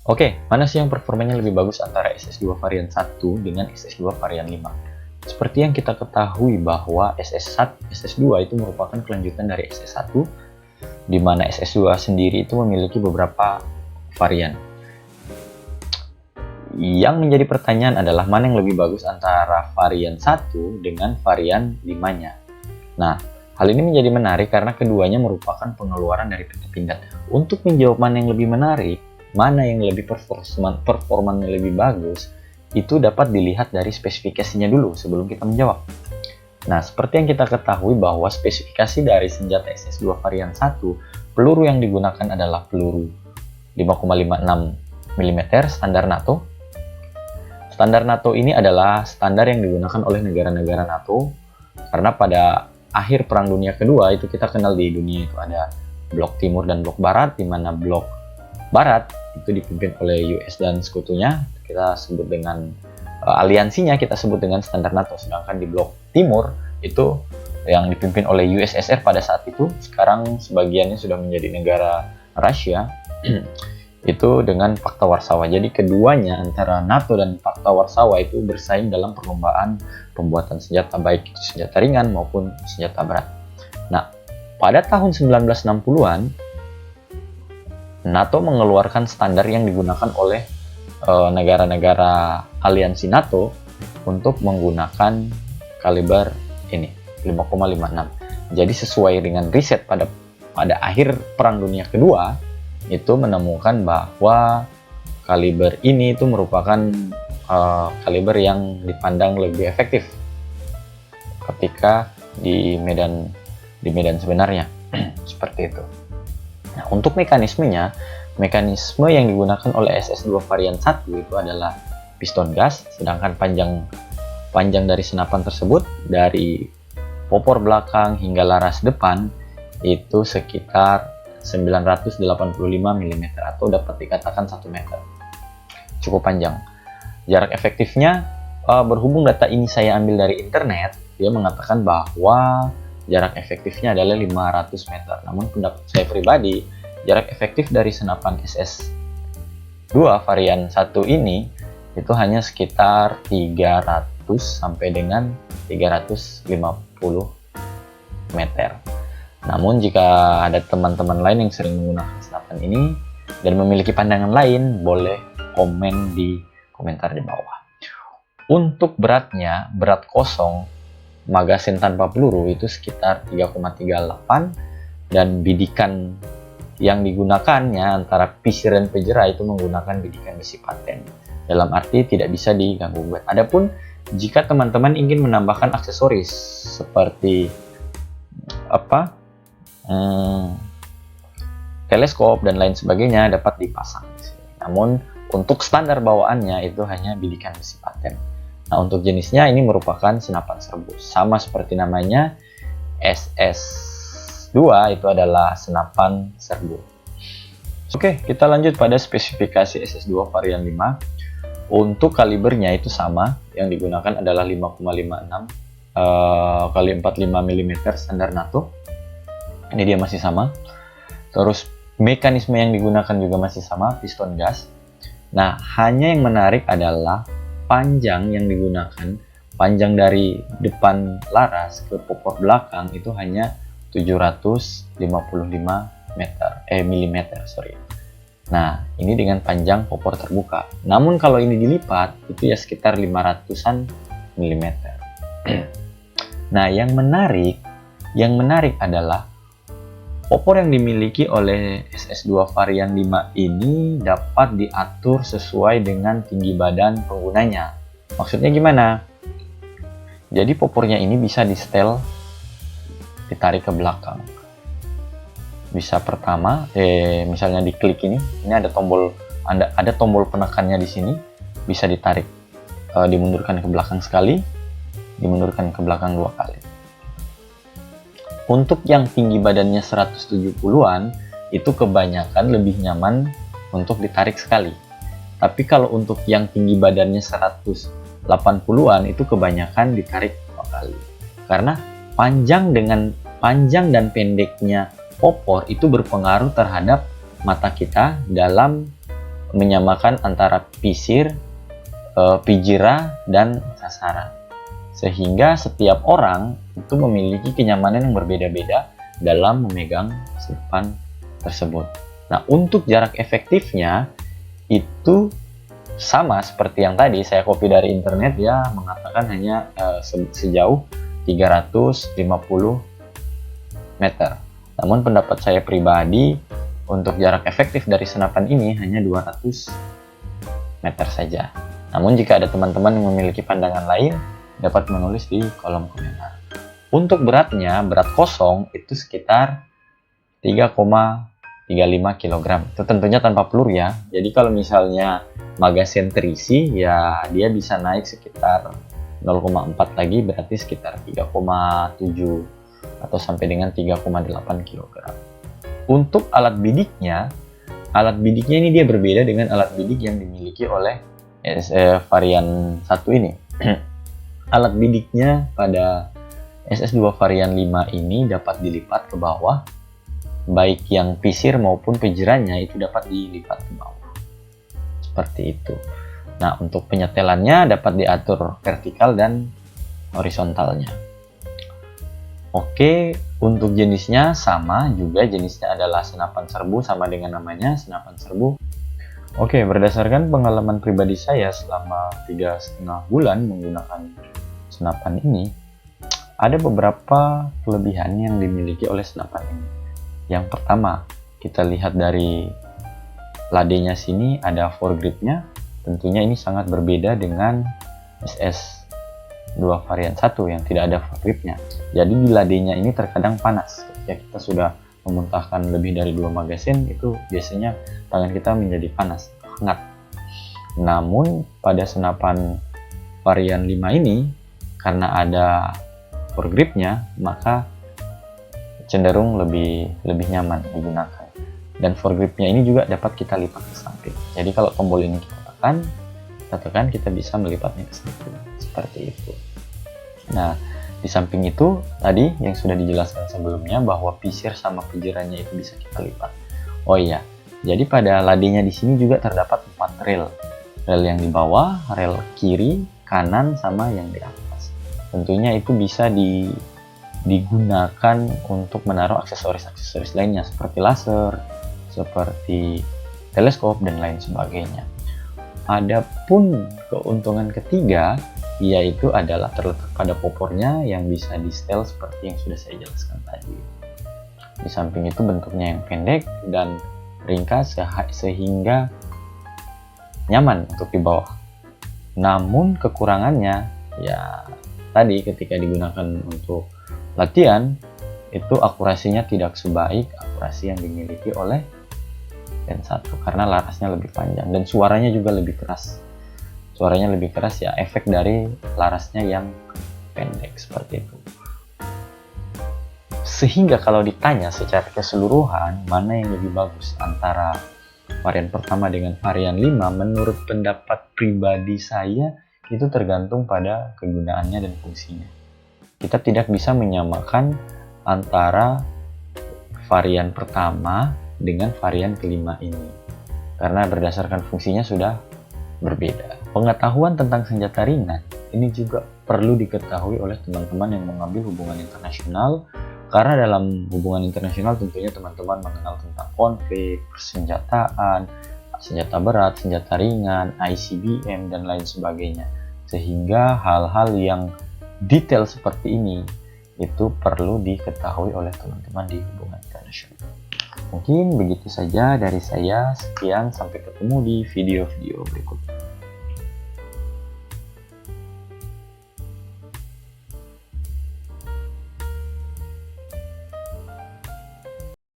Oke, mana sih yang performanya lebih bagus antara SS2 varian 1 dengan SS2 varian 5? Seperti yang kita ketahui bahwa SS1, SS2 itu merupakan kelanjutan dari SS1, di mana SS2 sendiri itu memiliki beberapa varian. Yang menjadi pertanyaan adalah mana yang lebih bagus antara varian 1 dengan varian 5-nya. Nah, hal ini menjadi menarik karena keduanya merupakan pengeluaran dari PT Pindad. Untuk menjawab mana yang lebih menarik, mana yang lebih performanya lebih bagus, itu dapat dilihat dari spesifikasinya dulu sebelum kita menjawab. Nah, seperti yang kita ketahui bahwa spesifikasi dari senjata SS2 varian 1, peluru yang digunakan adalah peluru 5,56 mm standar NATO. Standar NATO ini adalah standar yang digunakan oleh negara-negara NATO karena pada akhir Perang Dunia Kedua itu kita kenal di dunia itu ada blok timur dan blok barat, di mana blok barat itu dipimpin oleh US dan sekutunya, kita sebut dengan aliansinya kita sebut dengan standar NATO. Sedangkan di blok timur itu yang dipimpin oleh USSR pada saat itu, sekarang sebagiannya sudah menjadi negara Rusia, itu dengan Fakta Warsawa. Jadi keduanya antara NATO dan Fakta Warsawa itu bersaing dalam perlombaan pembuatan senjata, baik itu senjata ringan maupun senjata berat. Nah, pada tahun 1960-an NATO mengeluarkan standar yang digunakan oleh negara-negara aliansi NATO untuk menggunakan kaliber ini 5,56. Jadi sesuai dengan riset pada akhir Perang Dunia Kedua itu menemukan bahwa kaliber ini itu merupakan kaliber yang dipandang lebih efektif ketika di medan sebenarnya. Seperti itu. Nah, untuk mekanisme yang digunakan oleh SS2 varian 1 itu adalah piston gas, sedangkan panjang dari senapan tersebut dari popor belakang hingga laras depan itu sekitar 985 mm atau dapat dikatakan 1 meter. Cukup panjang. Jarak efektifnya, berhubung data ini saya ambil dari internet, dia mengatakan bahwa jarak efektifnya adalah 500 meter. Namun pendapat saya pribadi, jarak efektif dari senapan SS2 varian 1 ini itu hanya sekitar 300 sampai dengan 350 meter. Namun jika ada teman-teman lain yang sering menggunakan senapan ini dan memiliki pandangan lain, boleh komen di komentar di bawah. Untuk beratnya, berat kosong magasin tanpa peluru itu sekitar 3,38 dan bidikan yang digunakannya antara pisir dan pejera itu menggunakan bidikan besi paten. Dalam arti tidak bisa diganggu gugat. Adapun jika teman-teman ingin menambahkan aksesoris seperti teleskop dan lain sebagainya dapat dipasang di sini. Namun untuk standar bawaannya itu hanya bidikan besi paten. Nah, untuk jenisnya ini merupakan senapan serbu. Sama seperti namanya, SS2 itu adalah senapan serbu. Oke, kita lanjut pada spesifikasi SS2 varian 5. Untuk kalibernya itu sama, yang digunakan adalah 5,56 kali 45 mm standar NATO. Ini dia masih sama. Terus mekanisme yang digunakan juga masih sama, piston gas. Nah, hanya yang menarik adalah panjang yang digunakan, panjang dari depan laras ke popor belakang itu hanya 755 mm. Nah, ini dengan panjang popor terbuka. Namun kalau ini dilipat itu ya sekitar 500-an mm. Nah, yang menarik adalah popor yang dimiliki oleh SS2 varian 5 ini dapat diatur sesuai dengan tinggi badan penggunanya. Maksudnya gimana? Jadi popornya ini bisa di-setel, ditarik ke belakang. Bisa pertama, misalnya diklik ini ada tombol penekannya di sini, bisa ditarik, dimundurkan ke belakang sekali, dimundurkan ke belakang 2 kali. Untuk yang tinggi badannya 170-an itu kebanyakan lebih nyaman untuk ditarik sekali. Tapi kalau untuk yang tinggi badannya 180-an itu kebanyakan ditarik 2 kali. Karena panjang dan pendeknya popor itu berpengaruh terhadap mata kita dalam menyamakan antara pisir, pijira, dan sasaran. Sehingga setiap orang itu memiliki kenyamanan yang berbeda-beda dalam memegang senapan tersebut. Nah, untuk jarak efektifnya itu sama seperti yang tadi saya copy dari internet, ya mengatakan hanya sejauh 350 meter. Namun pendapat saya pribadi untuk jarak efektif dari senapan ini hanya 200 meter saja. Namun jika ada teman-teman yang memiliki pandangan lain, dapat menulis di kolom komentar. Untuk beratnya, berat kosong itu sekitar 3,35 kg. Itu tentunya tanpa peluru ya. Jadi kalau misalnya magasin terisi, ya dia bisa naik sekitar 0,4 lagi, berarti sekitar 3,7 atau sampai dengan 3,8 kg. Untuk alat bidiknya ini dia berbeda dengan alat bidik yang dimiliki oleh varian 1 ini. Alat bidiknya pada SS2 varian 5 ini dapat dilipat ke bawah, baik yang pisir maupun pijirannya itu dapat dilipat ke bawah. Seperti itu. Nah, untuk penyetelannya dapat diatur vertikal dan horizontalnya. Oke, untuk jenisnya sama juga, jenisnya adalah senapan serbu, sama dengan namanya, senapan serbu. Oke, berdasarkan pengalaman pribadi saya selama 3,5 bulan menggunakan senapan ini, ada beberapa kelebihan yang dimiliki oleh senapan ini. Yang pertama, kita lihat dari ladenya sini ada foregripnya. Tentunya ini sangat berbeda dengan SS2 varian 1 yang tidak ada foregripnya. Jadi di ladenya ini terkadang panas. Ketika kita sudah memuntahkan lebih dari 2 magasin, itu biasanya tangan kita menjadi panas, hangat. Namun pada senapan varian 5 ini, karena ada foregripnya, maka cenderung lebih nyaman digunakan. Dan foregripnya ini juga dapat kita lipat ke samping. Jadi kalau tombol ini kita tekan, kita bisa melipatnya ke samping. Seperti itu. Nah, di samping itu tadi yang sudah dijelaskan sebelumnya bahwa pisir sama pijirannya itu bisa kita lipat. Oh iya, jadi pada ladenya di sini juga terdapat 4 rel. Rel yang di bawah, rel kiri, kanan, sama yang di atas. Tentunya itu bisa digunakan untuk menaruh aksesoris-aksesoris lainnya seperti laser, seperti teleskop, dan lain sebagainya. Adapun keuntungan ketiga yaitu adalah terletak pada popornya yang bisa di setel seperti yang sudah saya jelaskan tadi. Di samping itu bentuknya yang pendek dan ringkas sehingga nyaman untuk dibawa. Namun kekurangannya ya tadi, ketika digunakan untuk latihan itu akurasinya tidak sebaik akurasi yang dimiliki oleh Gen 1 karena larasnya lebih panjang dan suaranya juga lebih keras. Suaranya lebih keras ya, efek dari larasnya yang pendek seperti itu. Sehingga kalau ditanya secara keseluruhan mana yang lebih bagus antara varian pertama dengan varian 5, menurut pendapat pribadi saya itu tergantung pada kegunaannya dan fungsinya. Kita tidak bisa menyamakan antara varian pertama dengan varian kelima ini karena berdasarkan fungsinya sudah berbeda. Pengetahuan tentang senjata ringan ini juga perlu diketahui oleh teman-teman yang mengambil hubungan internasional, karena dalam hubungan internasional tentunya teman-teman mengenal tentang konflik, persenjataan, senjata berat, senjata ringan, ICBM, dan lain sebagainya. Sehingga hal-hal yang detail seperti ini itu perlu diketahui oleh teman-teman di hubungan internasional. Mungkin begitu saja dari saya. Sekian, sampai ketemu di video-video berikutnya.